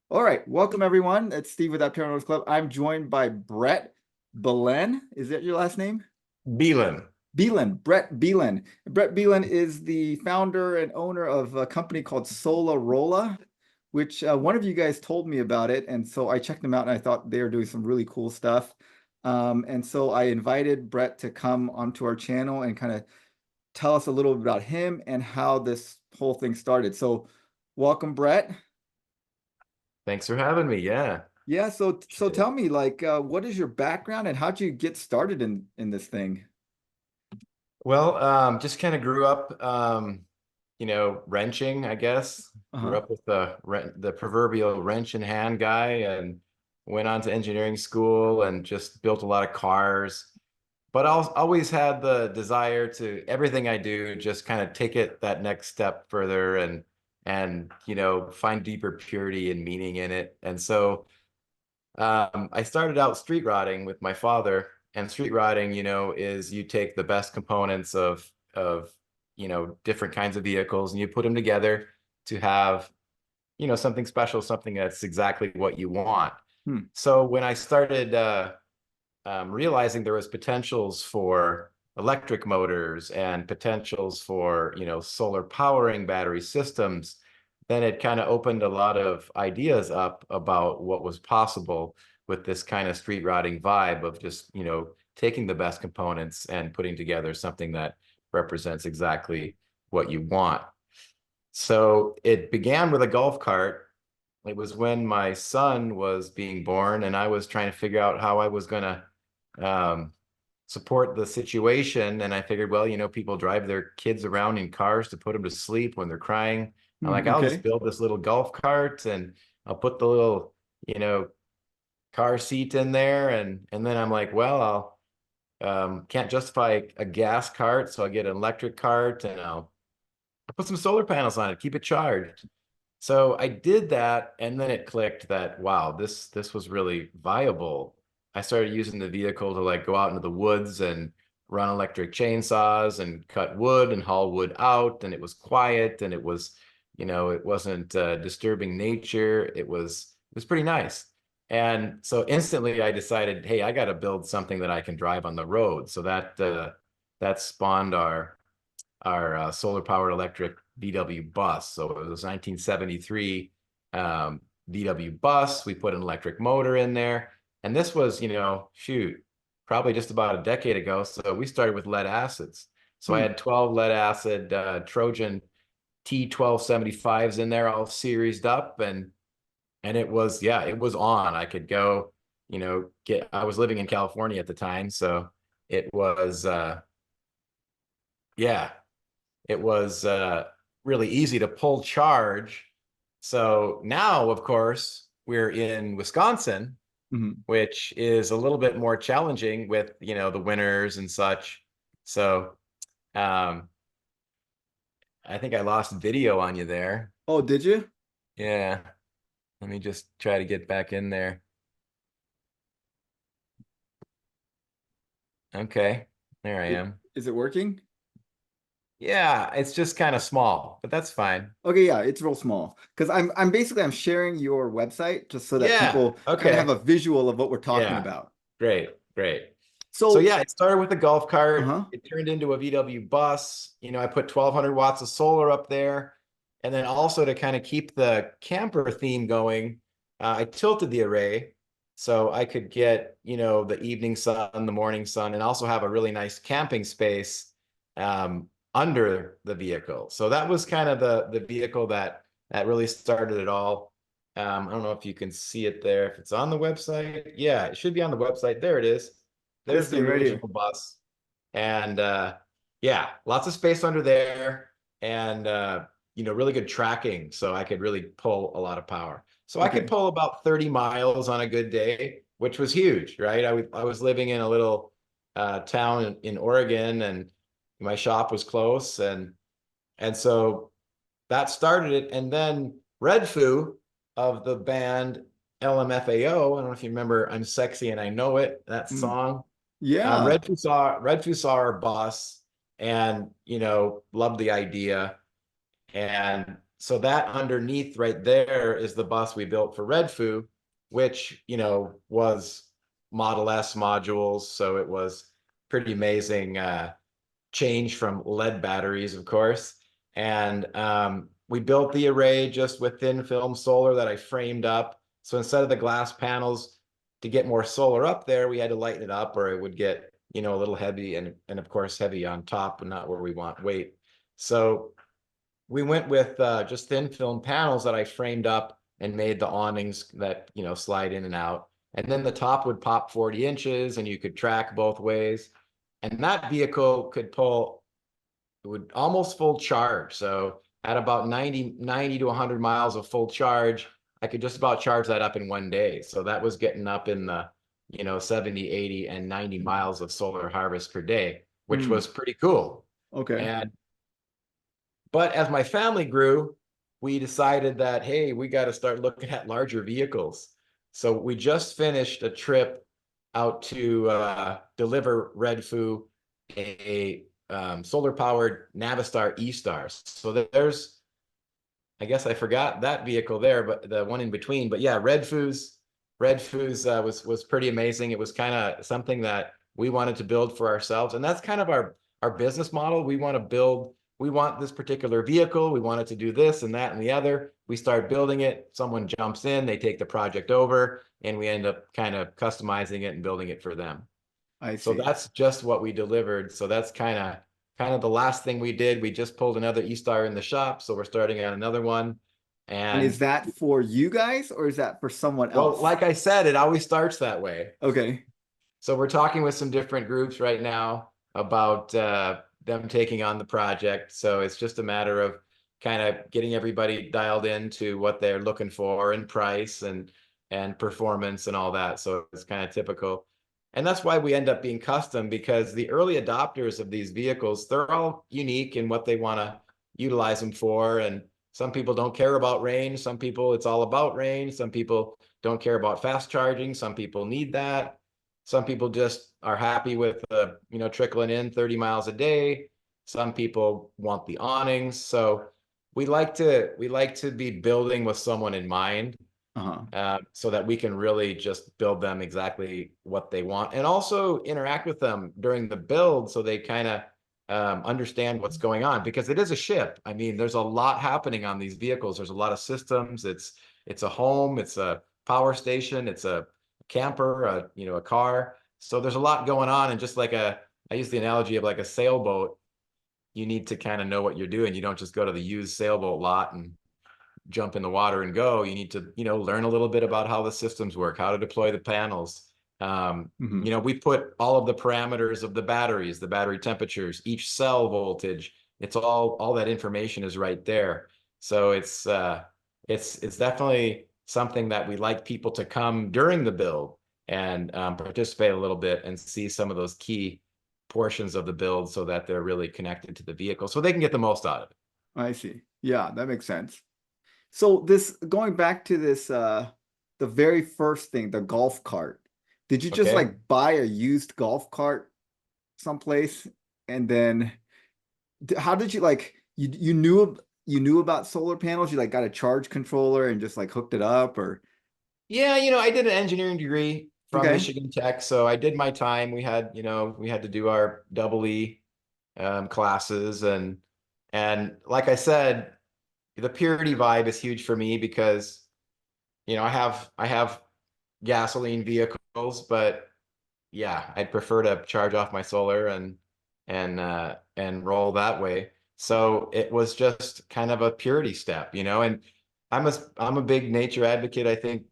All right, welcome everyone. It's Steve with Aptera Club. I'm joined by Brett Belen. Is that your last name? Beelan. Beelen, Brett Beelen. Brett Beelen is the founder and owner of a company called Solarrolla, which one of you guys told me about it. And so I checked them out and I thought they were doing some really cool stuff. And so I invited Brett to come onto our channel and kind of tell us a little bit about him and how this whole thing started. So welcome, Brett. Thanks for having me. Yeah. Yeah, so Shit. tell me, like, what is your background and how'd you get started in this thing? Well, just kind of grew up, wrenching, I guess. Grew Uh-huh. up with the proverbial wrench in hand guy and went on to engineering school and just built a lot of cars. But I always had the desire to everything I do, just kind of take it that next step further and find deeper purity and meaning in it. And so I started out street rodding with my father, and street rodding, is you take the best components of different kinds of vehicles and you put them together to have, something special, something that's exactly what you want. Hmm. So when I started realizing there was potentials for electric motors and potentials for, solar powering battery systems, then it kind of opened a lot of ideas up about what was possible with this kind of street rotting vibe of just, taking the best components and putting together something that represents exactly what you want. So it began with a golf cart. It was when my son was being born, and I was trying to figure out how I was going to support the situation. And I figured, well, people drive their kids around in cars to put them to sleep when they're crying. I'm like, I'll just Okay. build this little golf cart and I'll put the little, you know, car seat in there. And then I'm like, well, I'll can't justify a gas cart, so I'll get an electric cart and I'll put some solar panels on it, keep it charged. So I did that, and then it clicked that wow, this was really viable. I started using the vehicle to like go out into the woods and run electric chainsaws and cut wood and haul wood out, and it was quiet and it wasn't disturbing nature. It was pretty nice. And so instantly I decided, hey, I got to build something that I can drive on the road. So that spawned our solar powered electric VW bus. So it was 1973 VW bus. We put an electric motor in there. And this was, shoot, probably just about a decade ago. So we started with lead acids. So I Hmm. had 12 lead acid Trojan T1275s in there, all seriesed up. And it was, yeah, it was on. I could go, I was living in California at the time. So it was, yeah, it was really easy to pull charge. So now, of course, we're in Wisconsin, Hmm. which is a little bit more challenging with, the winters and such. So um, I think I lost video on you there. Oh, did you? Yeah, let me just try to get back in there. Okay, there I It, am. is it working? Yeah, it's just kind of small, but that's fine. Okay, yeah, it's real small. Because I'm basically I'm sharing your website just so that Yeah, people kind of have okay. a visual of what we're talking Yeah, about. great, great. So So, yeah, it started with a golf cart. uh-huh. It turned into a VW bus. I put 1,200 watts of solar up there. And then also to kind of keep the camper theme going, I tilted the array so I could get, the evening sun, the morning sun, and also have a really nice camping space under the vehicle. So that was kind of the vehicle that really started it all. I don't know if you can see it there. If it's on the website, yeah, it should be on the website. There it is. This There's the thing right here. original bus. And yeah, lots of space under there and really good tracking. So I could really pull a lot of power. So I could Okay. pull about 30 miles on a good day, which was huge, right? I was living in a little town in Oregon, and my shop was close, and so that started it. And then Red Foo of the band LMFAO, I don't know if you remember I'm Sexy and I Know It, that Hmm. song. Yeah. Red Foo saw our bus and loved the idea. And so that underneath right there is the bus we built for Redfoo, which, was Model S modules. So it was pretty amazing change from lead batteries, of course. And we built the array just with thin film solar that I framed up. So instead of the glass panels, to get more solar up there, we had to lighten it up or it would get, a little heavy and of course heavy on top and not where we want weight. So we went with just thin film panels that I framed up and made the awnings that, slide in and out. And then the top would pop 40 inches and you could track both ways. And that vehicle could pull, it would almost full charge. So at about 90 to 100 miles of full charge, I could just about charge that up in one day. So that was getting up in the, 70, 80, and 90 miles of solar harvest per day, which Mm, was pretty cool. okay. And but as my family grew, we decided that, hey, we got to start looking at larger vehicles. So we just finished a trip out to deliver Redfoo a solar powered Navistar E-Stars. So there's, I guess I forgot that vehicle there, but the one in between. But yeah, Redfoo's was pretty amazing. It was kind of something that we wanted to build for ourselves, and that's kind of our business model. We want to build. We want this particular vehicle. We want it to do this and that and the other. We start building it. Someone jumps in. They take the project over, and we end up kind of customizing it and building it for them. I So see. that's just what we delivered. So that's kind of the last thing we did. We just pulled another E-Star in the shop, so we're starting on another one. And is And that for you guys or is that for someone well, else? like I said, it always starts that way. Okay. So we're talking with some different groups right now about them taking on the project. So it's just a matter of kind of getting everybody dialed into what they're looking for and price and performance and all that. So it's kind of typical. And that's why we end up being custom, because the early adopters of these vehicles, they're all unique in what they want to utilize them for. And some people don't care about range. Some people, it's all about range. Some people don't care about fast charging. Some people need that. Some people just are happy with trickling in 30 miles a day. Some people want the awnings. So we like to be building with someone in mind, Uh-huh. so that we can really just build them exactly what they want, and also interact with them during the build so they kind of understand what's going on, because it is a ship. I mean, there's a lot happening on these vehicles. There's a lot of systems. It's a home. It's a power station. It's a camper. A car. So there's a lot going on, and just like I use the analogy of like a sailboat. You need to kind of know what you're doing. You don't just go to the used sailboat lot and jump in the water and go. You need to, learn a little bit about how the systems work, how to deploy the panels. Hmm. We put all of the parameters of the batteries, the battery temperatures, each cell voltage. It's all that information is right there. So it's definitely something that we like people to come during the build and participate a little bit and see some of those key portions of the build so that they're really connected to the vehicle so they can get the most out of it. I see. Yeah, that makes sense. So this going back to this the very first thing, the golf cart. Did you just Okay. like buy a used golf cart someplace and then how did you like you knew about solar panels? You like got a charge controller and just like hooked it up or Yeah, I did an engineering degree from okay. Michigan Tech, so I did my time. We had to do our double E classes, and like I said, the purity vibe is huge for me because I have gasoline vehicles, but yeah, I'd prefer to charge off my solar and roll that way. So it was just kind of a purity step, and I'm a big nature advocate. I think,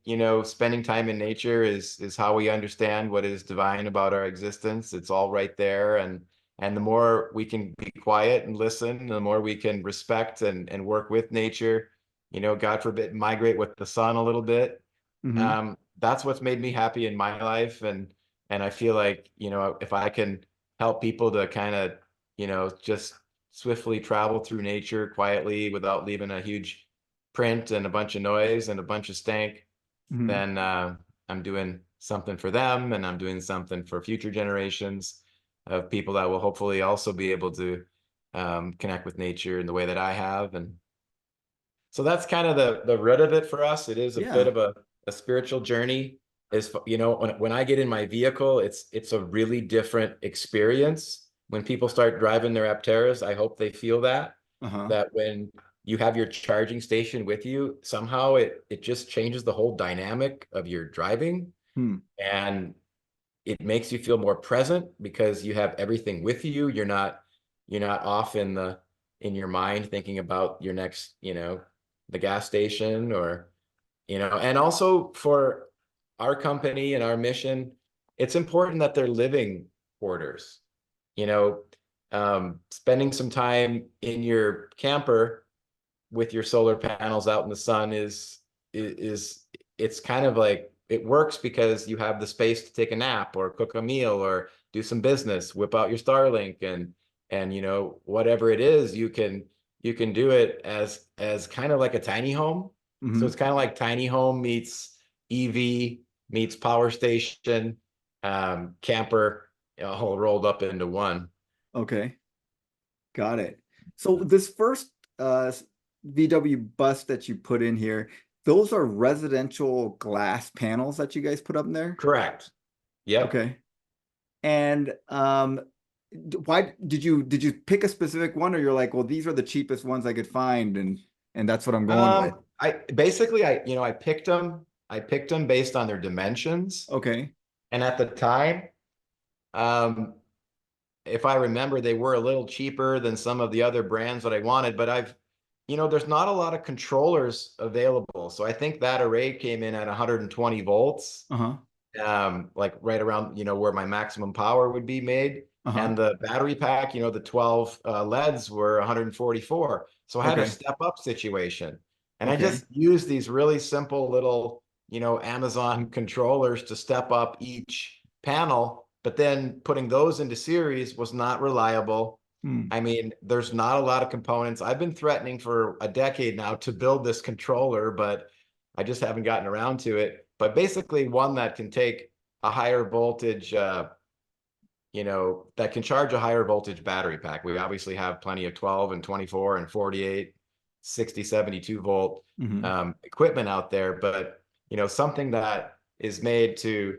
spending time in nature is how we understand what is divine about our existence. It's all right there. And the more we can be quiet and listen, the more we can respect and work with nature, God forbid, migrate with the sun a little bit. Hmm. That's what's made me happy in my life. And I feel like, if I can help people to kind of, just swiftly travel through nature quietly without leaving a huge print and a bunch of noise and a bunch of stank, Hmm. then I'm doing something for them, and I'm doing something for future generations of people that will hopefully also be able to connect with nature in the way that I have. And So that's kind of the root of it for us. It is a bit Yeah. of a spiritual journey. Is, you know, when I get in my vehicle, it's a really different experience. When people start driving their Apteras, I hope they feel Uh-huh. that when you have your charging station with you, somehow it just changes the whole dynamic of your driving, Hmm. and it makes you feel more present because you have everything with you. You're not off in your mind thinking about your next, the gas station, or, and also for our company and our mission, it's important that they're living quarters. You know, spending some time in your camper with your solar panels out in the sun is it's kind of like it works because you have the space to take a nap or cook a meal or do some business, whip out your Starlink, and whatever it is, you can do it as kind of like a tiny home. So Hmm. it's kind of like tiny home meets EV meets power station, camper, all rolled up into one. Okay. Got it. So this first VW bus that you put in here, those are residential glass panels that you guys put up in there? Correct. Yep. Okay. And why did you pick a specific one, or you're like, well, these are the cheapest ones I could find, and that's what I'm going with? I basically I picked them. I picked them based on their dimensions. Okay. And at the time, um, if I remember, they were a little cheaper than some of the other brands that I wanted, but there's not a lot of controllers available. So I think that array came in at 120 volts, Uh-huh. like right around, where my maximum power would be made. Uh-huh. And the battery pack, the 12 LEDs were 144. So I had a Okay. step up situation. And I Okay. just used these really simple little, Amazon controllers to step up each panel. But then putting those into series was not reliable. Hmm. I mean, there's not a lot of components. I've been threatening for a decade now to build this controller, but I just haven't gotten around to it. But basically, one that can take a higher voltage, that can charge a higher voltage battery pack. We obviously have plenty of 12 and 24 and 48, 60, 72-volt Hmm. equipment out there, but something that is made to,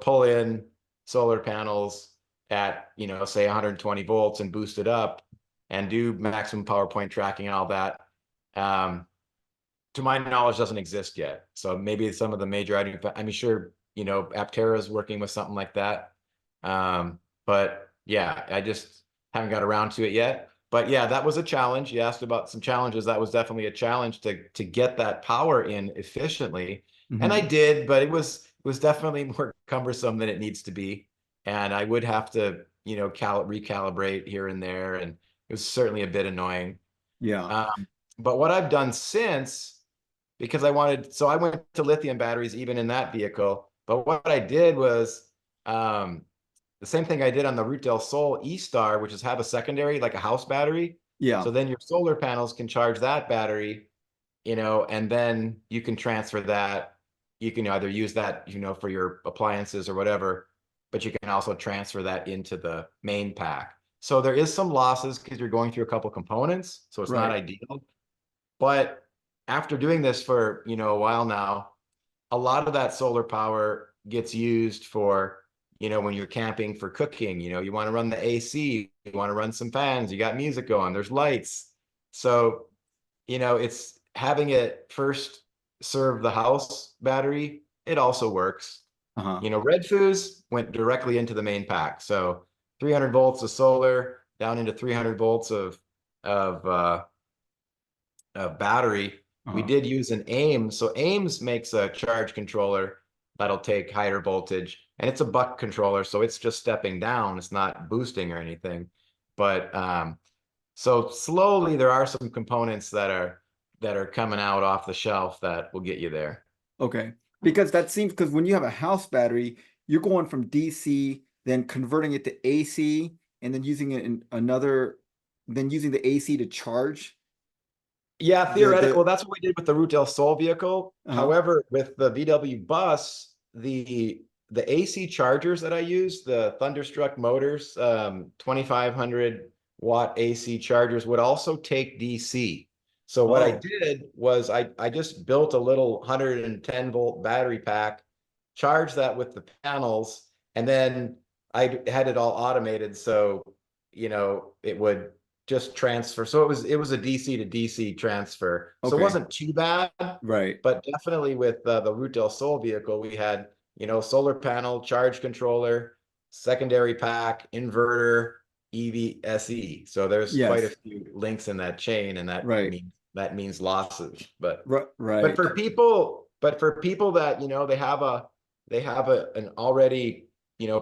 pull in solar panels at, say 120 volts and boost it up and do maximum power point tracking and all that. To my knowledge, doesn't exist yet. So maybe some of the major items, I mean, sure, Aptera is working with something like that. But yeah, I just haven't got around to it yet. But yeah, that was a challenge. You asked about some challenges. That was definitely a challenge to get that power in efficiently. And I Hmm. did, but it was definitely more cumbersome than it needs to be. And I would have to, recalibrate here and there. And it was certainly a bit annoying. Yeah. But what I've done since, because so I went to lithium batteries even in that vehicle. But what I did was um, the same thing I did on the Root del Sol E-Star, which is have a secondary, like a house battery. Yeah. So then your solar panels can charge that battery, and then you can transfer that. You can either use that, for your appliances or whatever, but you can also transfer that into the main pack. So there is some losses because you're going through a couple components, so it's not Right. ideal. But after doing this for, a while now, a lot of that solar power gets used for, when you're camping for cooking, you want to run the AC, you want to run some fans, you got music going, there's lights. So, it's having it first serve the house battery. It also works. Uh-huh. Red Fuse went directly into the main pack. So 300 volts of solar down into 300 volts of battery. We Uh-huh. did use an AIM. So AIMS makes a charge controller that'll take higher voltage, and it's a buck controller, so it's just stepping down. It's not boosting or anything. But so slowly there are some components that are coming out off the shelf that will get you there. Okay. Because that seems, because when you have a house battery, you're going from DC, then converting it to AC, and then using it in another, then using the AC to charge Yeah, theoretically, the well, that's what we did with the Route del Sol vehicle. uh-huh. However, with the VW bus, the AC chargers that I use, the Thunderstruck motors, 2,500 watt AC chargers would also take DC. So what I Oh, did was I just built a little 110-volt battery pack, charged that with the panels, and then I had it all automated. So, it would just transfer. So it was a DC to DC transfer. So it okay. wasn't too bad, Right. but definitely with the Route del Sol vehicle, we had, solar panel, charge controller, secondary pack, inverter, EVSE. So there's quite a Yes. few links in that chain, and Right. that means losses. But but Right. for people, but for people that they have an already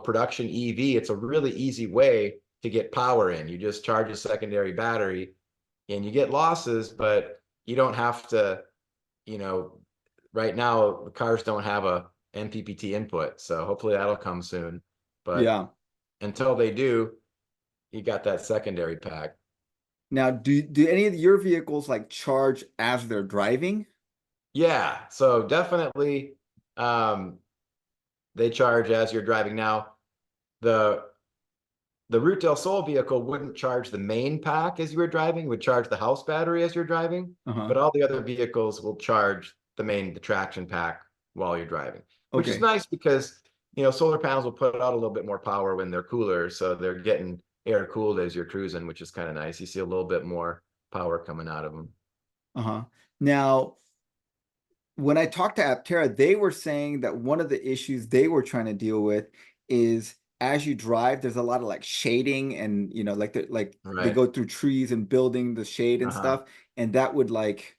production EV, it's a really easy way to get power in. You just charge a secondary battery, and you get losses, but you don't have to. You know, right now the cars don't have a MPPT input, so hopefully that'll come soon. But Yeah. until they do, you got that secondary pack. Now, do any of your vehicles like charge as they're driving? Yeah, so definitely um, they charge as you're driving. Now, the the Route del Sol vehicle wouldn't charge the main pack as you were driving, would charge the house battery as you're driving, Uh-huh. but all the other vehicles will charge the traction pack while you're driving, which is Okay. nice because solar panels will put out a little bit more power when they're cooler, so they're getting air cooled as you're cruising, which is kind of nice. You see a little bit more power coming out of them. Uh-huh. Now, when I talked to Aptera, they were saying that one of the issues they were trying to deal with is as you drive, there's a lot of like shading and like they Right. go through trees and building the shade and Uh-huh. stuff, and that would like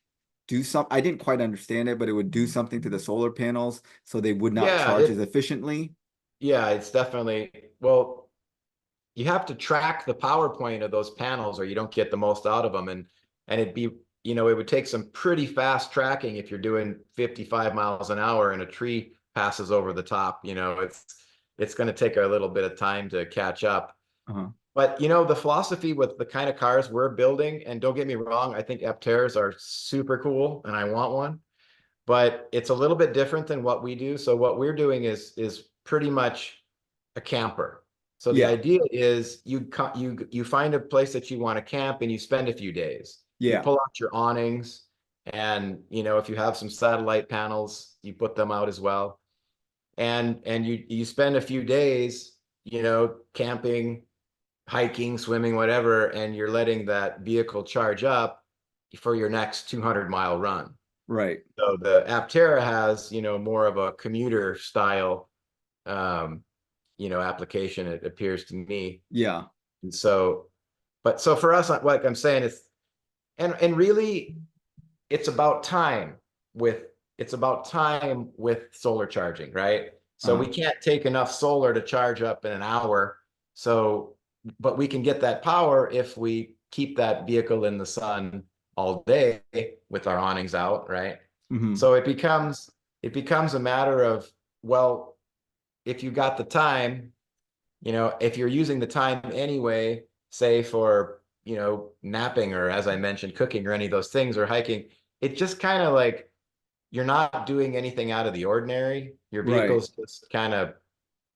do some. I didn't quite understand it, but it would do something to the solar panels so they would not Yeah, charge as efficiently. it's definitely, well, you have to track the power point of those panels or you don't get the most out of them. And it would take some pretty fast tracking if you're doing 55 miles an hour and a tree passes over the top. It's going to take a little bit of time to catch up. Uh-huh. But the philosophy with the kind of cars we're building, and don't get me wrong, I think Apteras are super cool and I want one, but it's a little bit different than what we do. So what we're doing is pretty much a camper. So the Yeah. idea is you find a place that you want to camp and you spend a few days. You Yeah. pull out your awnings, and if you have some satellite panels, you put them out as well. And you spend a few days, camping, hiking, swimming, whatever, and you're letting that vehicle charge up for your next 200-mile run. Right. So the Aptera has, more of a commuter style, um, application, it appears to me. Yeah. And so for us, like I'm saying, and really it's about time with it's about time with solar charging, right? So we Uh-huh. can't take enough solar to charge up in an hour. So, but we can get that power if we keep that vehicle in the sun all day with our awnings out, right? Hmm. So it becomes a matter of, well, if you got the time, if you're using the time anyway, say for, napping or as I mentioned, cooking or any of those things or hiking, it just kind of like you're not doing anything out of the ordinary. Your Right. vehicle's just kind of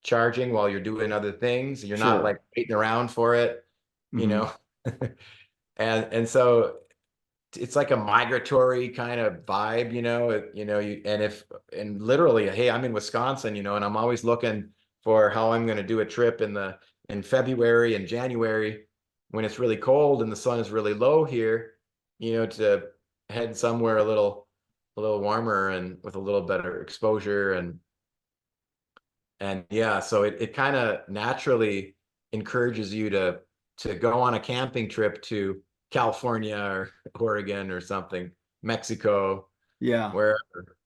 charging while you're doing other things. You're not Sure. like waiting around for it, you Hmm. know. And so it's like a migratory kind of vibe, and literally, hey, I'm in Wisconsin, and I'm always looking for how I'm going to do a trip in February and January when it's really cold and the sun is really low here, to head somewhere a little warmer and with a little better exposure and yeah, so it kind of naturally encourages you to go on a camping trip to California or Oregon or something, Mexico, Yeah. wherever.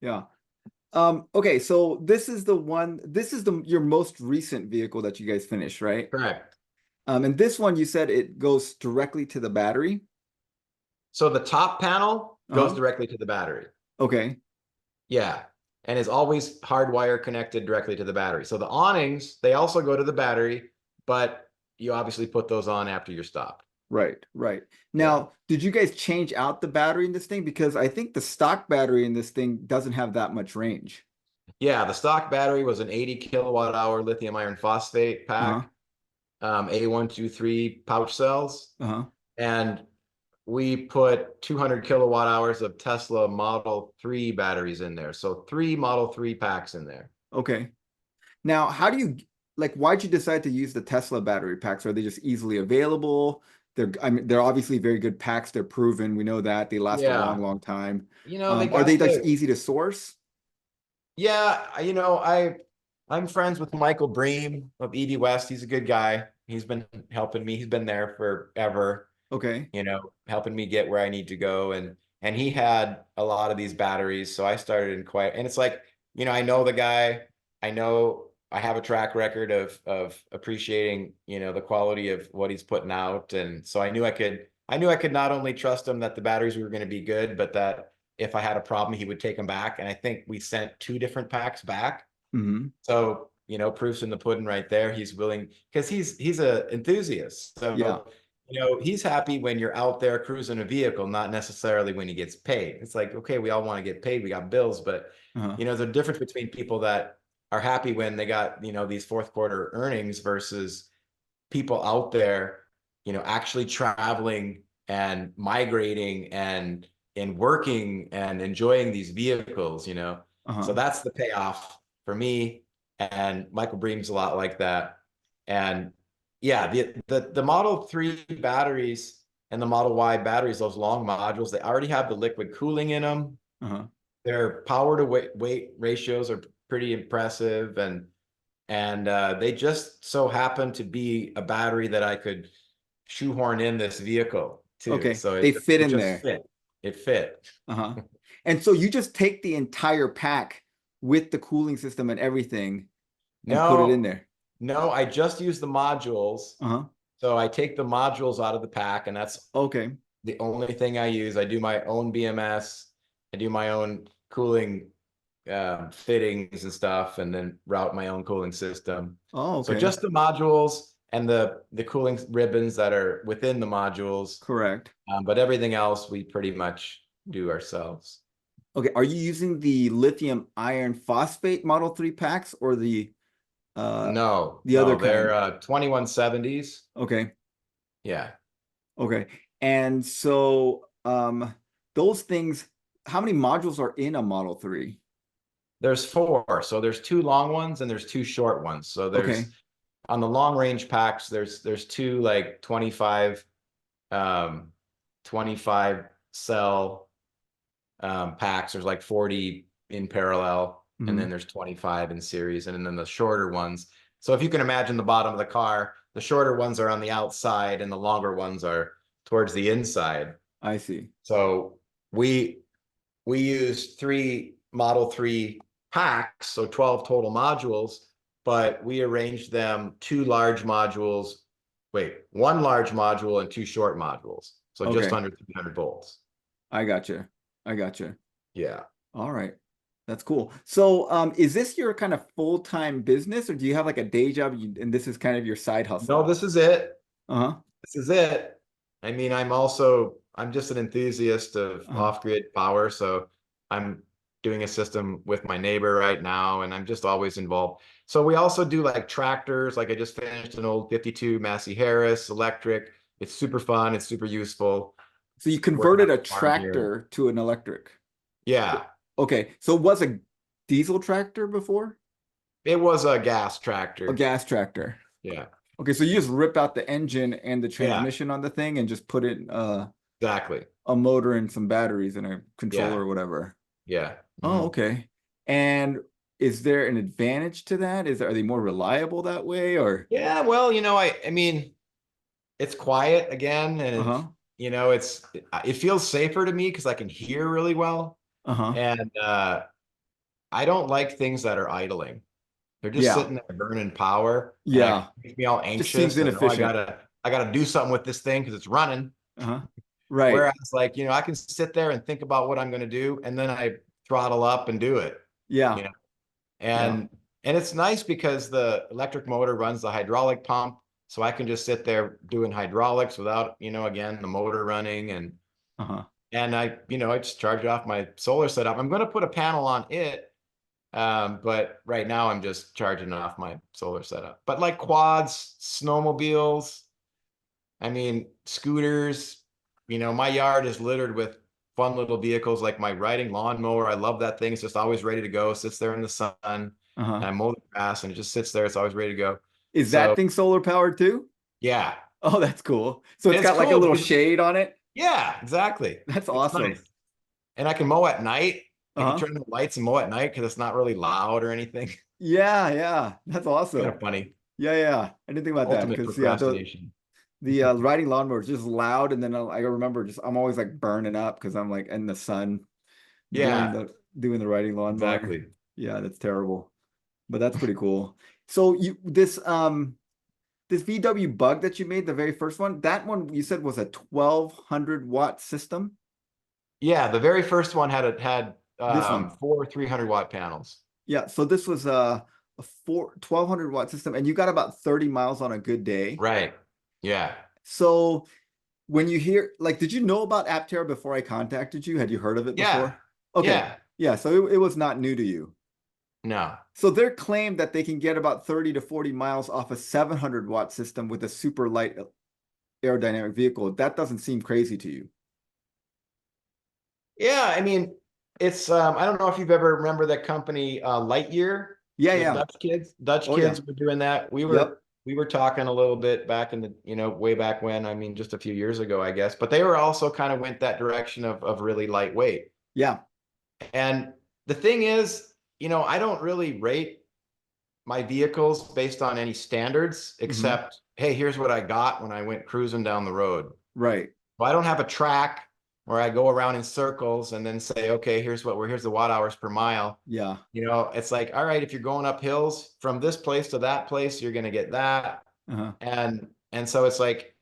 Yeah. Okay, so this is the your most recent vehicle that you guys finished, right? Correct. And this one you said it goes directly to the battery. So the top panel goes Uh-huh. directly to the battery. Okay. Yeah. And is always hardwire connected directly to the battery. So the awnings, they also go to the battery, but you obviously put those on after you're stopped. Right, right. Yeah. Now, did you guys change out the battery in this thing? Because I think the stock battery in this thing doesn't have that much range. Yeah. The stock battery was an 80 kilowatt hour lithium iron phosphate Uh-huh. pack, A123 pouch cells. Uh-huh. and we put 200 kilowatt hours of Tesla Model 3 batteries in there. So 3 Model 3 packs in there. Okay. Now, how do you like why'd you decide to use the Tesla battery packs? Are they just easily available? I mean, they're obviously very good packs. They're proven. We know that they last a long, Yeah. long time. They Are they got just the, easy to source? yeah, I'm friends with Michael Bream of ED West. He's a good guy. He's been helping me. He's been there forever, Okay. helping me get where I need to go. And he had a lot of these batteries. So I started in quite, and it's like, I know the guy. I know I have a track record of appreciating, the quality of what he's putting out. And so I knew I could not only trust him that the batteries were going to be good, but that if I had a problem, he would take them back. And I think we sent 2 different packs back. Hmm. So, proof's in the pudding right there. He's willing because he's a enthusiast. Yeah. So, he's happy when you're out there cruising a vehicle, not necessarily when he gets paid. It's like, okay, we all want to get paid. We got bills, but Uh-huh. there's a difference between people that are happy when they got, these fourth quarter earnings versus people out there, actually traveling and migrating and working and enjoying these vehicles. So Uh-huh. that's the payoff for me. And Michael Bream's a lot like that. And yeah, the Model 3 batteries and the Model Y batteries, those long modules, they already have the liquid cooling in them. Uh-huh. Their power to weight ratios are pretty impressive, and they just so happen to be a battery that I could shoehorn in this vehicle too. Okay. So They fit it in just there. fit. It fit. Uh-huh. And so you just take the entire pack with the cooling system and everything and put it in No, there. no, I just use the modules. Uh-huh. So I take the modules out of the pack, and that's Okay. the only thing I use. I do my own BMS. I do my own cooling fittings and stuff, and then route my own cooling system. Oh, So okay. just the modules and the cooling ribbons that are within the modules, Correct. but everything else we pretty much do ourselves. Okay. Are you using the lithium iron phosphate Model 3 packs or uh No, the other no, they're kind? 2170s. Okay. Yeah, Okay. And so those things, how many modules are in a Model 3? there's 4. So there's 2 long ones and there's 2 short ones. So Okay. there's on the long range packs, there's 2 like um 25 cell packs. There's like 40 in parallel, and then Hmm. there's 25 in series, and then the shorter ones. So if you can imagine the bottom of the car, the shorter ones are on the outside and the longer ones are towards the inside. I see. So we we use 3 Model 3 packs, so 12 total modules, but we arranged them 2 large modules, wait, 1 large module and 2 short modules. So just Okay. under 300 volts. I gotcha. I gotcha. Yeah. All right. That's cool. So, is this your kind of full-time business, or do you have like a day job and this is kind of your side No, hustle? this is it. Uh-huh. This is it. I mean, I'm just an enthusiast of Uh-huh. off-grid power. So I'm doing a system with my neighbor right now, and I'm just always involved. So we also do like tractors. Like I just finished an old 52 Massey Harris electric. It's super fun. It's super useful. So you Working on converted a the farm here. tractor to an electric. Yeah, Okay. So it was a diesel tractor before? it was a gas A tractor. gas tractor. Yeah, Okay, so you just rip out the engine and the yeah, transmission on the thing and just put in exactly. a motor and some batteries and a controller Yeah, or whatever. yeah. Oh, Mhm. okay. And is there an advantage to that? Are they more reliable that way or? Yeah, well, I mean, it's quiet again, and Uh-huh. it feels safer to me because I can hear really well, Uh-huh. and I don't like things that are idling. They're just Yeah. sitting there burning power, and it Yeah. makes me all Just seems anxious, and oh, I inefficient. gotta I gotta do something with this thing because it's running. Uh-huh. Right. Whereas, like, I can sit there and think about what I'm gonna do, and then I throttle up and do it. Yeah. You know, Yeah. and it's nice because the electric motor runs the hydraulic pump, so I can just sit there doing hydraulics without, again, the motor running, Uh-huh. and I just charge it off my solar setup. I'm going to put a panel on it, but right now I'm just charging it off my solar setup. But like quads, snowmobiles, I mean, scooters, my yard is littered with fun little vehicles like my riding lawnmower. I love that thing. It's just always ready to go. Sits there in the sun. And Uh-huh. I mow the grass and it just sits there. It's always ready to go. Is that So thing solar powered too? yeah, Oh, that's cool. So it's it's got like a cool little because shade on it. yeah, exactly. That's It's awesome. nice. And I can mow at night. I can Uh-huh. turn the lights and mow at night because it's not really loud or anything. Yeah, yeah. That's Kind awesome. of funny. Yeah, yeah. I didn't think about that Ultimate because yeah, procrastination. the riding lawnmower is just loud, and then I remember just I'm always like burning up because I'm like in the sun doing Yeah, the riding lawnmower. exactly. Yeah, that's terrible. But that's pretty cool. So you this VW Bug that you made, the very first one, that one you said was a 1200-watt system. Yeah, the very first one had This one. four 300-watt panels. Yeah, so this was a 1200-watt system, and you got about 30 miles on a good day. Right. Yeah. So when you hear, like, did you know about Aptera before I contacted you? Had you heard of it Yeah. before? Okay. Yeah. Yeah, so it was not new to you. No. So their claim that they can get about 30 to 40 miles off a 700-watt system with a super light aerodynamic vehicle, that doesn't seem crazy to you. Yeah, I mean, it's I don't know if you've ever remember that company Lightyear, Yeah, the yeah. Dutch kids. Dutch Oh, yeah. kids were doing that. We Yep. were we were talking a little bit back in the, way back when, I mean, just a few years ago, I guess. But they were also kind of went that direction of really lightweight. Yeah. And the thing is, I don't really rate my vehicles based on any standards, Hmm. except, hey, here's what I got when I went cruising down the road. Right. Well, I don't have a track where I go around in circles and then say, okay, here's the watt hours per mile. Yeah. It's like, all right, if you're going up hills from this place to that place, you're going to get that. Uh-huh. And so it's like,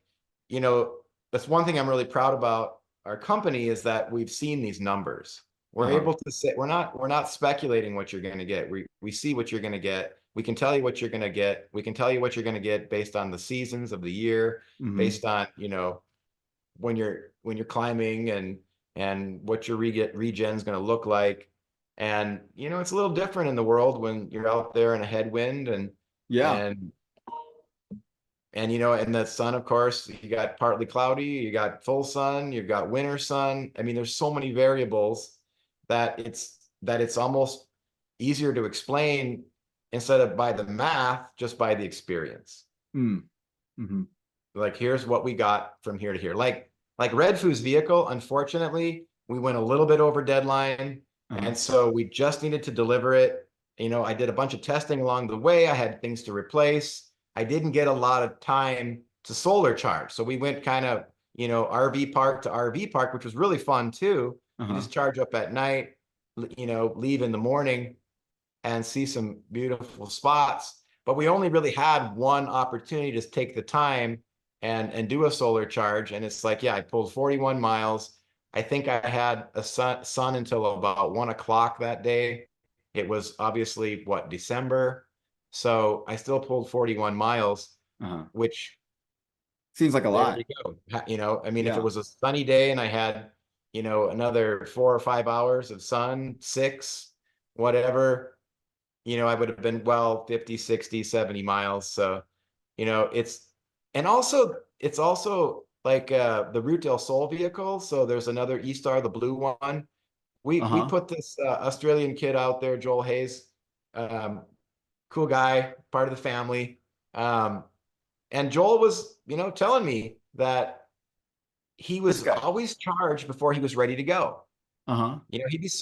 you know, that's one thing I'm really proud about our company is that we've seen these numbers. We're Uh-huh. able to say we're not speculating what you're going to get. We see what you're going to get. We can tell you what you're going to get. We can tell you what you're going to get based on the seasons of the year, Hmm. based on, when you're climbing and what your regen is going to look like. And it's a little different in the world when you're out there in a headwind Yeah. and and the sun, of course, you got partly cloudy, you got full sun, you've got winter sun. I mean, there's so many variables that it's almost easier to explain instead of by the math, just by the experience. Mm. Hmm. Like, here's what we got from here to here. Like Red Foo's vehicle, unfortunately, we went a little bit over deadline, Uh-huh. and so we just needed to deliver it. I did a bunch of testing along the way. I had things to replace. I didn't get a lot of time to solar charge. So we went kind of, RV park to RV park, which was really fun too. You Uh-huh. just charge up at night, leave in the morning and see some beautiful spots. But we only really had one opportunity to take the time and do a solar charge. And it's like, yeah, I pulled 41 miles. I think I had a sun until about 1 o'clock that day. It was obviously December. So I still pulled 41 miles, Uh-huh. which Seems like a there you lot. go. I mean, if it Yeah. was a sunny day and I had, another 4 or 5 hours of sun, six, whatever, I would have been, well, 50, 60, 70 miles. So, it's also like the Route del Sol vehicle. So there's another E-Star, the blue one. We Uh-huh. put this Australian kid out there, Joel Hayes, um, cool guy, part of the family. Um, and Joel was, telling me that he This was guy. always charged before he was ready to go. Uh-huh. He was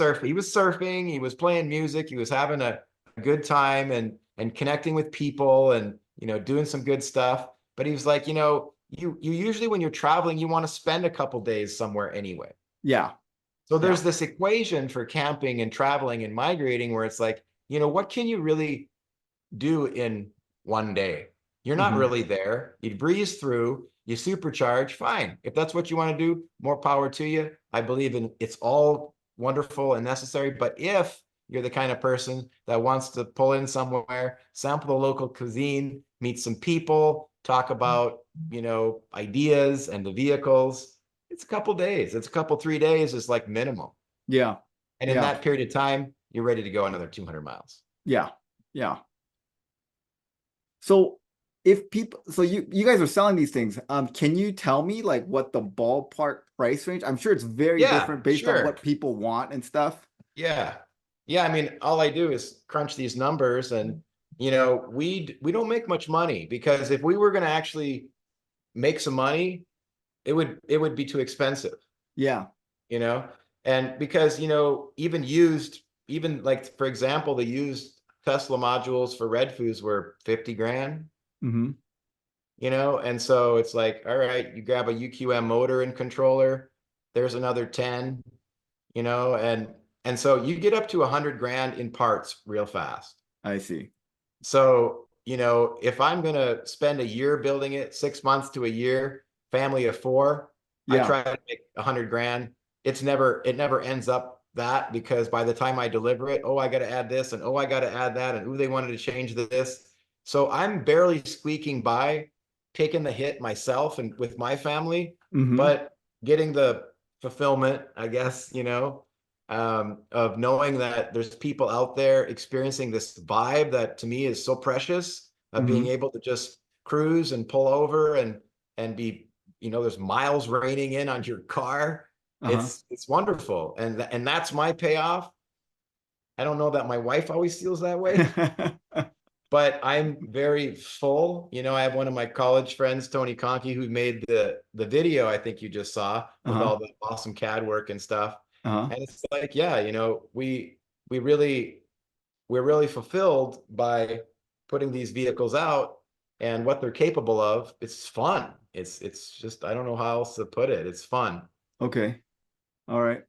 surfing, he was playing music, he was having a good time and connecting with people and doing some good stuff. But he was like, you usually when you're traveling, you want to spend a couple days somewhere anyway. Yeah. So Yeah. there's this equation for camping and traveling and migrating where it's like, what can you really do in one day? You're not Hmm. really there. You breeze through, you supercharge, fine. If that's what you want to do, more power to you. I believe in it's all wonderful and necessary. But if you're the kind of person that wants to pull in somewhere, sample the local cuisine, meet some people, talk about, ideas and the vehicles, it's a couple days. It's a couple, 3 days is like minimum. Yeah. And in Yeah. that period of time, you're ready to go another 200 miles. Yeah. Yeah. So if people, so you guys are selling these things, can you tell me like what the ballpark price range? I'm sure it's very Yeah, different based on sure. what people want and stuff. Yeah. Yeah, I mean, all I do is crunch these numbers and we don't make much money because if we were going to actually make some money, it would be too expensive, Yeah. you know? And because, even like for example, the used Tesla modules for Red Foods were 50 grand, Hmm. and so it's like, all right, you grab a UQM motor and controller, there's another 10, and so you get up to 100 grand in parts real fast. I see. So, if I'm gonna spend a year building it, 6 months to a year, family of four, I Yeah. try to make 100 grand. It never ends up that because by the time I deliver it, oh, I got to add this and oh, I got to add that and oh, they wanted to change this. So I'm barely squeaking by, taking the hit myself and with my family, Hmm. but getting the fulfillment, I guess, of knowing that there's people out there experiencing this vibe that to me is so precious of being Hmm. able to just cruise and pull over and be, there's miles raining in on your car. Uh-huh. It's wonderful. And that's my payoff. I don't know that my wife always feels that way, but I'm very full. I have one of my college friends, Tony Conkey, who made the video I think you just saw with Uh-huh. all the awesome CAD work and stuff. Uh-huh. And it's like, yeah, we really we're really fulfilled by putting these vehicles out and what they're capable of. It's fun. It's just I don't know how else to put it. It's fun. Okay. All right.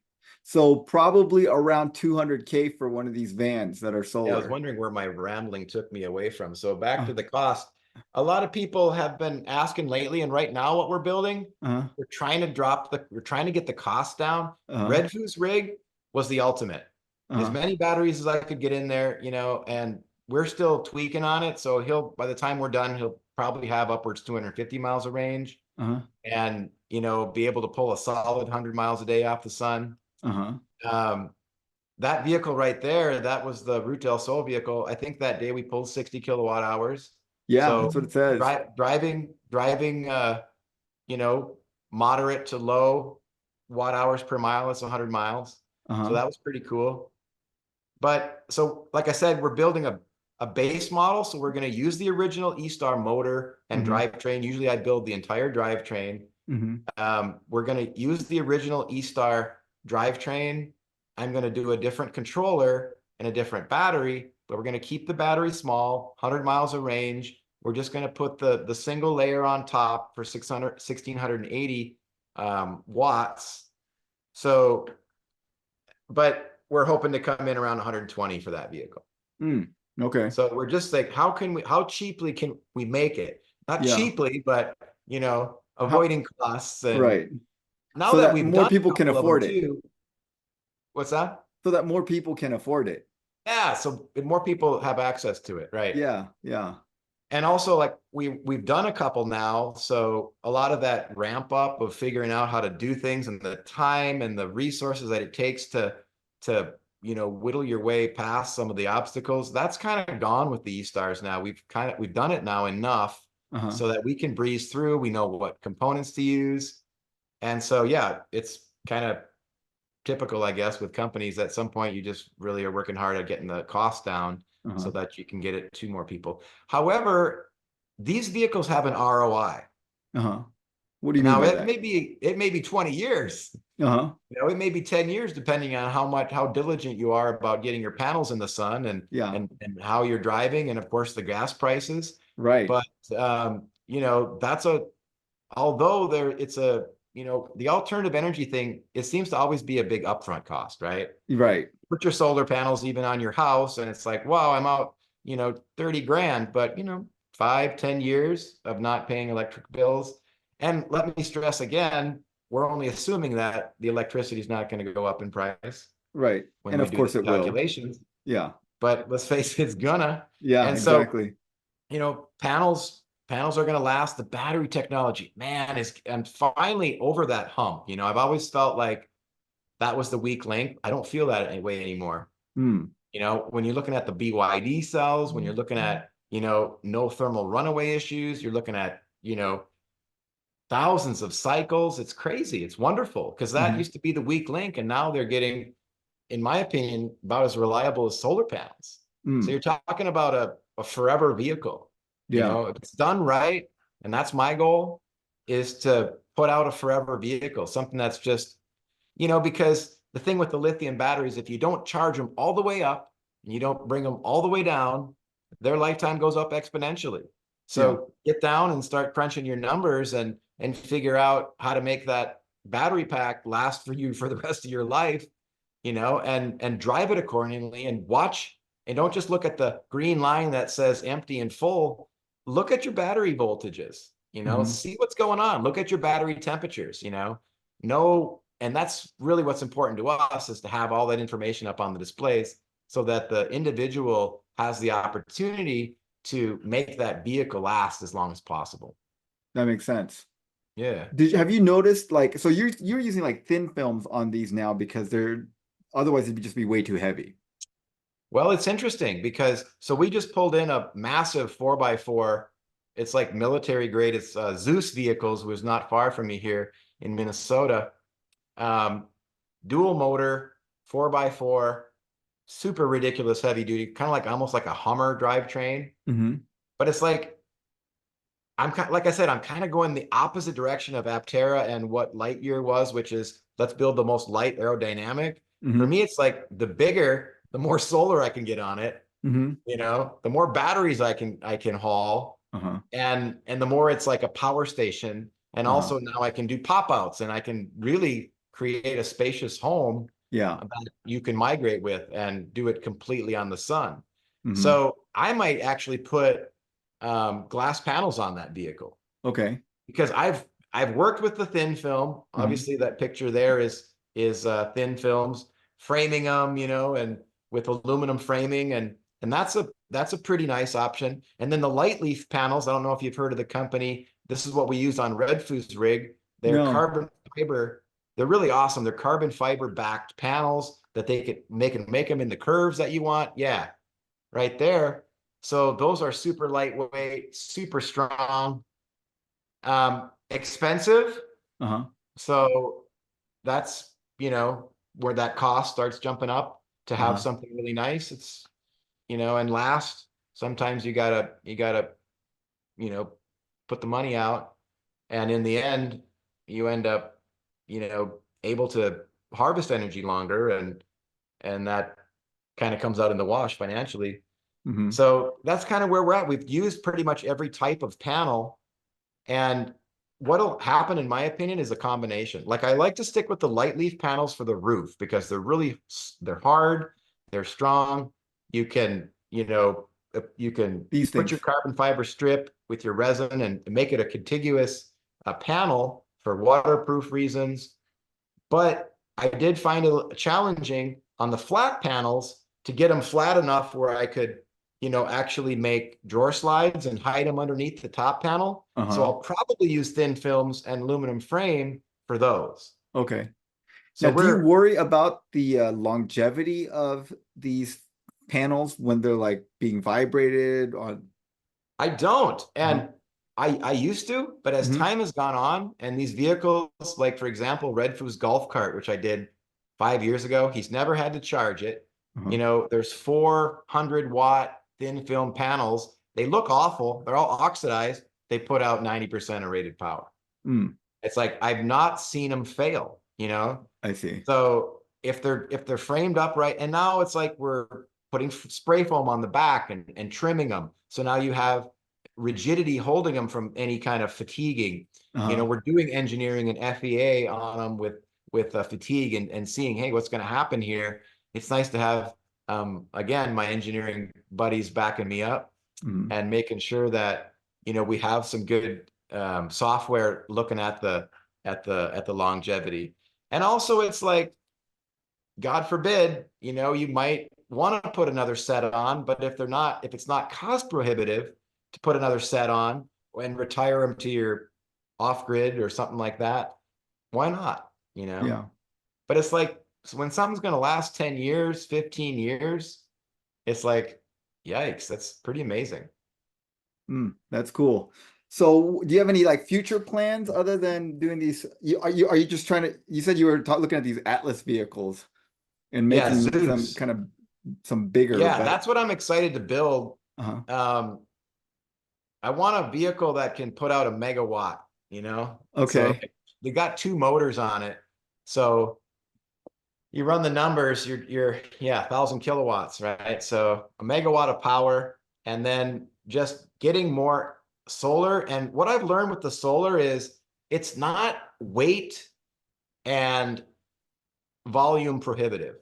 So probably around 200K for one of these vans that are Yeah, I was solar. wondering where my rambling took me away from. So back Uh, to the cost. A lot of people have been asking lately, and right now what we're building, uh-huh. we're trying to get the cost down. Uh-huh. Red Food's rig was the ultimate. As Uh-huh. many batteries as I could get in there, and we're still tweaking on it. So by the time we're done, he'll probably have upwards 250 miles of range Uh-huh. and, be able to pull a solid 100 miles a day off the sun. Uh-huh. Um, that vehicle right there, that was the Route del Sol vehicle. I think that day we pulled 60 kilowatt hours. Yeah, So that's what it says. driving, you know, moderate to low watt hours per mile, it's 100 miles. So Uh-huh. that was pretty cool. But so, like I said, we're building a base model. So we're going to use the original E-Star motor and Mm-hmm. drivetrain. Usually I build the entire drivetrain. Mm-hmm. We're going to use the original E-Star drivetrain. I'm going to do a different controller and a different battery, but we're going to keep the battery small, 100 miles of range. We're just going to put the single layer on top for 1680 watts. So, but we're hoping to come in around 120 for that vehicle. Mm. Okay. So we're just like, how cheaply can we make it? Not Yeah. cheaply, but How, avoiding costs. And right. now So that that we've more done a people can couple of them afford it. too, what's that? So that more people can afford it. Yeah, so more people have access to it, right? Yeah. Yeah. And also like we've done a couple now, so a lot of that ramp up of figuring out how to do things and the time and the resources that it takes to whittle your way past some of the obstacles, that's kind of gone with the E-Stars now. We've done it now enough Uh-huh. so that we can breeze through, we know what components to use. And so yeah, it's kind of typical, I guess, with companies. At some point you just really are working hard at getting the cost down so Uh-huh. that you can get it to more people. However, these vehicles have an ROI. Uh-huh. What do you mean Now by it that? may be it may be 20 years. Uh-huh. It may be 10 years depending on how diligent you are about getting your panels in the sun and Yeah. and how you're driving and of course the gas prices. Right. But that's although it's the alternative energy thing, it seems to always be a big upfront cost, right? Right. Put your solar panels even on your house and it's like, wow, I'm out 30 grand, but 5-10 years of not paying electric bills. And let me stress again, we're only assuming that the electricity is not going to go up in price Right. when And we of do the course it will. calculations, Yeah. but let's face it, it's gonna. Yeah, And so exactly. panels are going to last. The battery technology, man, I'm finally over that hump. I've always felt like that was the weak link. I don't feel that way anymore. Hmm. When you're looking at the BYD cells, when you're looking at no thermal runaway issues. You're looking at, thousands of cycles. It's crazy. It's wonderful because that Hmm. used to be the weak link, and now they're getting, in my opinion, about as reliable as solar panels. So Mm. you're talking about a forever vehicle. Yeah. If it's done right, and that's my goal, is to put out a forever vehicle, something that's just, because the thing with the lithium batteries, if you don't charge them all the way up and you don't bring them all the way down, their lifetime goes up exponentially. Yeah. So get down and start crunching your numbers and figure out how to make that battery pack last for you for the rest of your life, and drive it accordingly and watch, and don't just look at the green line that says empty and full. Look at your battery voltages, Hmm. see what's going on. Look at your battery temperatures, know, and that's really what's important to us, is to have all that information up on the displays so that the individual has the opportunity to make that vehicle last as long as possible. That makes sense. Yeah. Have you noticed like so you're using like thin films on these now because they're otherwise it'd just be way too heavy. Well, it's interesting because so we just pulled in a massive 4x4. It's like military grade. It's Zeus Vehicles, was not far from me here in Minnesota. Um, Dual motor, 4x4, super ridiculous heavy duty, kind of like almost like a Hummer drivetrain. Hmm. But it's like, like I said, I'm kind of going the opposite direction of Aptera and what Lightyear was, which is let's build the most light aerodynamic. For Hmm. me, it's like the bigger, the more solar I can get on it, Hmm. the more batteries I can haul, Uh-huh. and the more it's like a power station. And Uh-huh. also now I can do pop outs and I can really create a spacious home Yeah. that you can migrate with and do it completely on the sun. Hmm. So I might actually put glass panels on that vehicle Okay. because I've worked with the thin film. Hmm. Obviously, that picture there is thin films, framing them, and with aluminum framing, and that's a pretty nice option. And then the light leaf panels. I don't know if you've heard of the company. This is what we use on Redfood's rig. They're No. carbon fiber. They're really awesome. They're carbon fiber backed panels that they can make them in the curves that you want. Yeah, right there. So those are super lightweight, super strong, expensive. Uh-huh. So that's, where that cost starts jumping up to have Uh-huh. something really nice. It's, and last, sometimes you gotta, you know, put the money out. And in the end, you end up, able to harvest energy longer, and that kind of comes out in the wash financially. Hmm. So that's kind of where we're at. We've used pretty much every type of panel. And what'll happen, in my opinion, is a combination. Like I like to stick with the light leaf panels for the roof because they're hard, they're strong. You can, you can These put your things. carbon fiber strip with your resin and make it a contiguous panel for waterproof reasons. But I did find it challenging on the flat panels to get them flat enough where I could, actually make drawer slides and hide them underneath the top panel. So Uh-huh. I'll probably use thin films and aluminum frame for those. Okay. So Now, do you worry about the longevity of these panels when they're like being vibrated on? I don't. Uh-huh. And I used to, but as Hmm. time has gone on and these vehicles, like for example, Red Food's golf cart, which I did 5 years ago, he's never had to charge it. Uh-huh. There's 400-watt thin film panels. They look awful. They're all oxidized. They put out 90% of rated power. Mm, It's like I've not seen them fail. I see. So if they're framed up right, and now it's like we're putting spray foam on the back and trimming them. So now you have rigidity holding them from any kind of fatiguing. Uh-huh. We're doing engineering and FEA on them with fatigue and seeing, hey, what's going to happen here. It's nice to have again my engineering buddies backing me up Mm, and making sure that we have some good software looking at the longevity. And also it's like, God forbid, you might want to put another set on, but if it's not cost prohibitive to put another set on and retire them to your off grid or something like that, why not? yeah. But it's like, so when something's going to last 10 years, 15 years, it's like, yikes, that's pretty amazing. That's cool. So do you have any like future plans other than doing these? Are you just trying to, you said you were looking at these Atlas vehicles and Yeah, making some Zeus. kind of some bigger, Yeah, better. that's what I'm excited to build. Uh-huh. Um, I want a vehicle that can put out a megawatt, you know? So Okay. they got two motors on it. So you run the numbers, you're yeah, 1,000 kilowatts, right? So a megawatt of power, and then just getting more solar. And what I've learned with the solar is it's not weight and volume prohibitive.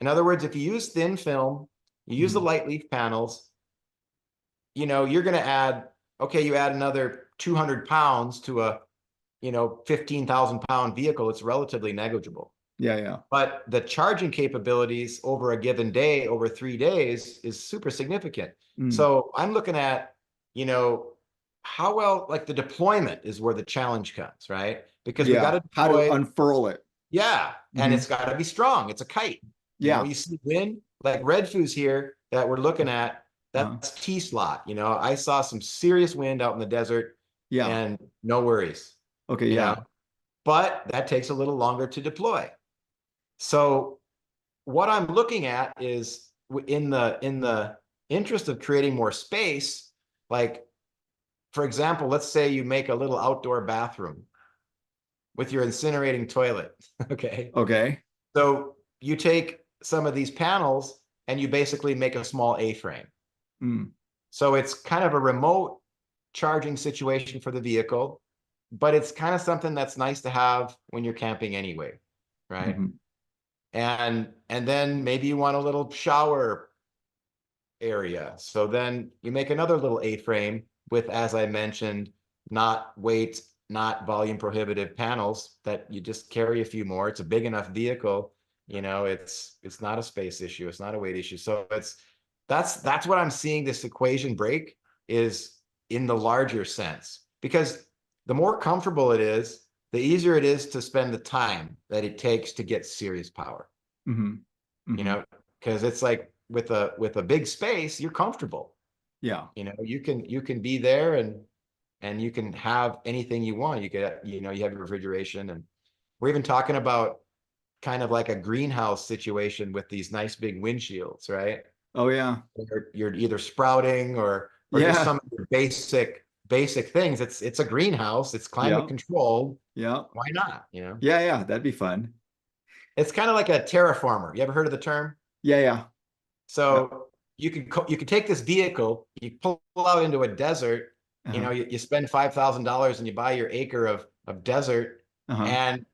In other words, if you use thin film, you use the Mhm. light leaf panels, you're going to add, okay, you add another 200 pounds to a, 15,000 pound vehicle, it's relatively negligible. Yeah, yeah. But the charging capabilities over a given day, over 3 days, is super significant. Mm. So I'm looking at, you know, how well, like the deployment is where the challenge comes, right? Because we got Yeah. to How to deploy, unfurl it. yeah, and Hmm. it's got to be strong. It's a kite. Yeah. You see wind, like Red Foo's here that we're looking at, Uh-huh. that's T slot. I saw some serious wind out in the desert Yeah. and no worries, Okay, you know, yeah. but that takes a little longer to deploy. So what I'm looking at is in the interest of creating more space, like for example, let's say you make a little outdoor bathroom with your incinerating toilet. Okay. Okay. So you take some of these panels and you basically make a small A-frame. Mm. So it's kind of a remote charging situation for the vehicle, but it's kind of something that's nice to have when you're camping anyway, right? Hmm. And then maybe you want a little shower area. So then you make another little A-frame with, as I mentioned, not weight, not volume prohibitive panels that you just carry a few more. It's a big enough vehicle, it's not a space issue, it's not a weight issue. So that's what I'm seeing this equation break is in the larger sense. Because the more comfortable it is, the easier it is to spend the time that it takes to get serious power Hmm. you Hmm. know, because it's like with a big space, you're comfortable. Yeah. You can be there and you can have anything you want. You have your refrigeration, and we're even talking about kind of like a greenhouse situation with these nice big windshields, right? Oh, yeah. You're either sprouting or just Yeah. some of your basic things. It's a greenhouse, it's climate Yeah. controlled. Yeah. Why not? Yeah, yeah. That'd be fun. It's kind of like a terraformer. You ever heard of the term? Yeah, yeah. Yeah. So you can take this vehicle, you pull out into a desert, Uh-huh. you spend $5,000 and you buy your acre of desert, Uh-huh. and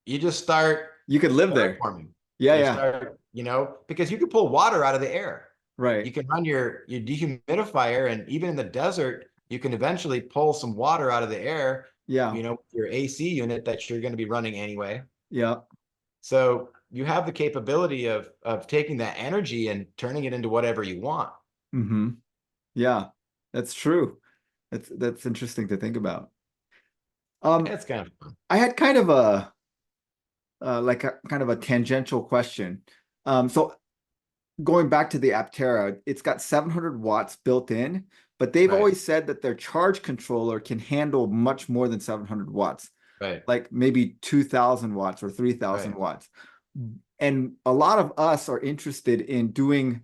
you just start You could live there. terraforming. Yeah, You yeah. start, because you can pull water out of the air. Right. You can run your dehumidifier, and even in the desert, you can eventually pull some water out of the air, Yeah. with your AC unit that you're going to be running anyway. Yeah. So you have the capability of taking that energy and turning it into whatever you want. Hmm. Yeah. That's true. That's interesting to think about. It's kind of fun. I had kind of a like a kind of a tangential question. So going back to the Aptera, it's got 700 watts built in, but they've Right, always said that their charge controller can handle much more than 700 watts, right, like maybe 2000 watts or 3000 right. watts. And a lot of us are interested in doing,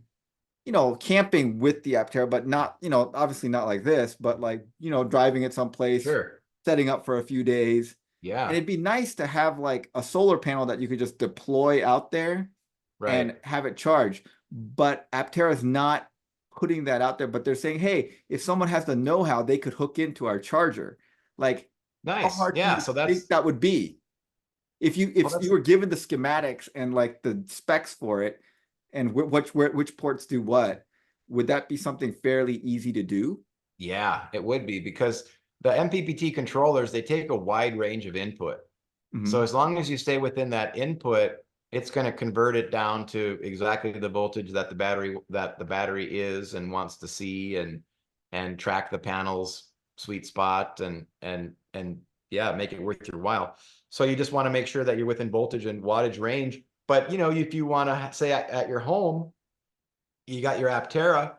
camping with the Aptera, but not, obviously not like this, but like, driving it someplace, Sure. setting up for a few days. And Yeah, it'd be nice to have like a solar panel that you could just deploy out there right. and have it charge. But Aptera is not putting that out there, but they're saying, hey, if someone has the know-how, they could hook into our charger. Like, how Nice. hard do Yeah. you So think that's that would be? If you well, if that's you were given the schematics and like the specs for it, and which ports do what, would that be something fairly easy to do? yeah, it would be because the MPPT controllers, they take a wide range of input. So Hmm. as long as you stay within that input, it's going to convert it down to exactly the voltage that the battery is and wants to see, and track the panel's sweet spot, and yeah, make it worth your while. So you just want to make sure that you're within voltage and wattage range. But if you want to say at your home, you got your Aptera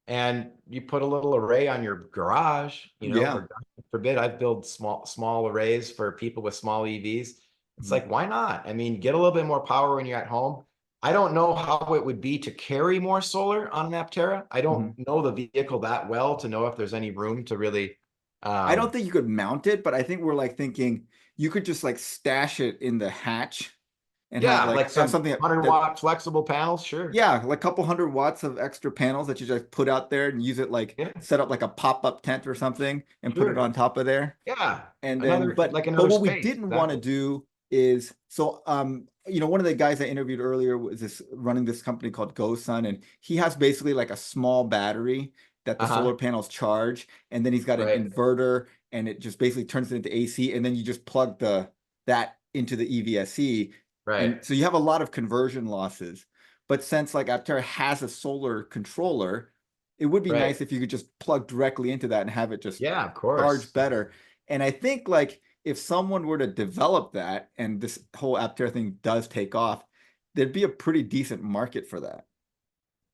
and you put a little array on your garage, you know, Yeah. or God forbid, I've built small arrays for people with small EVs. It's Mhm. like, why not? I mean, get a little bit more power when you're at home. I don't know how it would be to carry more solar on an Aptera. I don't Mhm. know the vehicle that well to know if there's any room to really, I don't um, think you could mount it, but I think we're like thinking you could just like stash it in the hatch and yeah, like have some something 100-watt flexible panels. Sure. yeah, like a couple hundred watts of extra panels that you just put out there and use it like Yeah, set up like a pop-up tent or something and put it sure. on top of there. Yeah. And then, Another, like but another what we space. didn't want to Exactly. do is so one of the guys I interviewed earlier was this running this company called GoSun, and he has basically like a small battery that the solar Uh-huh. panels charge, and then he's got an Right. inverter, and it just basically turns it into AC, and then you just plug that into the EVSE, and Right. so you have a lot of conversion losses. But since like Aptera has a solar controller, it would be Right. nice if you could just plug directly into that and have it just Yeah, of charge course. better. And I think like if someone were to develop that and this whole Aptera thing does take off, there'd be a pretty decent market for that.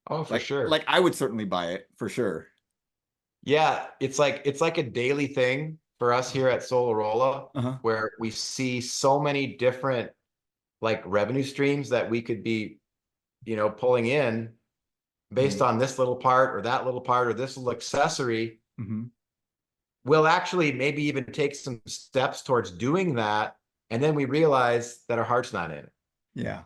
Oh, for Like sure. I would certainly buy it for sure. Yeah, it's like a daily thing for us here at Solarrolla, Uh-huh. where we see so many different like revenue streams that we could be, pulling in based Hmm. on this little part or that little part or this little accessory. Hmm. We'll actually maybe even take some steps towards doing that, and then we realize that our heart's not in it. Yeah.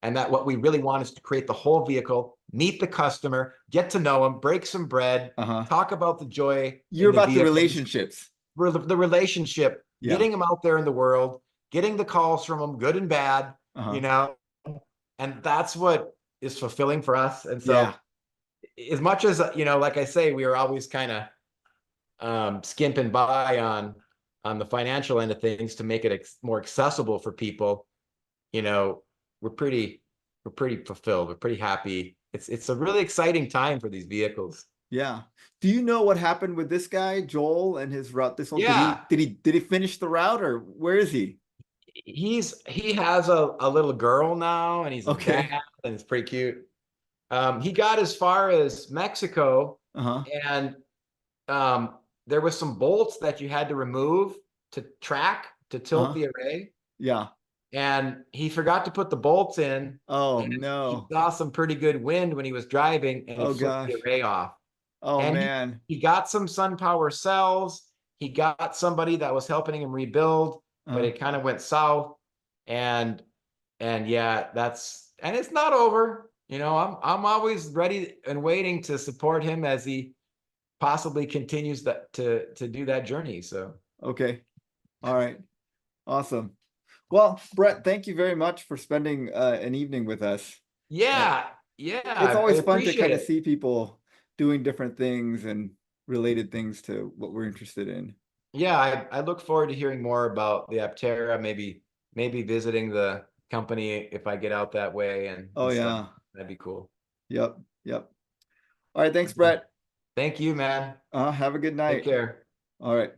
And that what we really want is to create the whole vehicle, meet the customer, get to know them, break some bread, Uh-huh. talk about the joy You're in the about the vehicles, relationships. the relationship, Yeah. getting them out there in the world, getting the calls from them, good and bad, you Uh-huh. know, and that's what is fulfilling for us. And Yeah. so, as much as like I say, we are always kind of skimping by on the financial end of things to make it more accessible for people. You know, we're pretty we're pretty fulfilled. We're pretty happy. It's a really exciting time for these vehicles. Yeah. Do you know what happened with this guy, Joel, and his route this whole Yeah, did he finish the route or where is he? he has a little girl now, and he's a dad, Okay. and it's pretty cute. He got as far as Mexico, Uh-huh. and there was some bolts that you had to remove to track to tilt Uh-huh. the array, Yeah. and he forgot to put the bolts in, Oh and he no. saw some pretty good wind when he was driving, and he Oh flipped the gosh. array off. Oh And man. he got some sun power cells. He got somebody that was helping him rebuild, but Uh, it kind of went south. And yeah, and it's not over. I'm always ready and waiting to support him as he possibly continues to do that journey. So okay. All right. Awesome. Well, Brett, thank you very much for spending an evening with us. Uh, yeah, it's yeah, I always fun to appreciate kind of it. see people doing different things and related things to what we're interested in. Yeah, I look forward to hearing more about the Aptera, maybe visiting the company if I get out that way Oh and stuff. yeah. That'd be cool. Yep. Yep. All right. Thanks, Brett. Thank you, man. Have a good Take night. care. All right.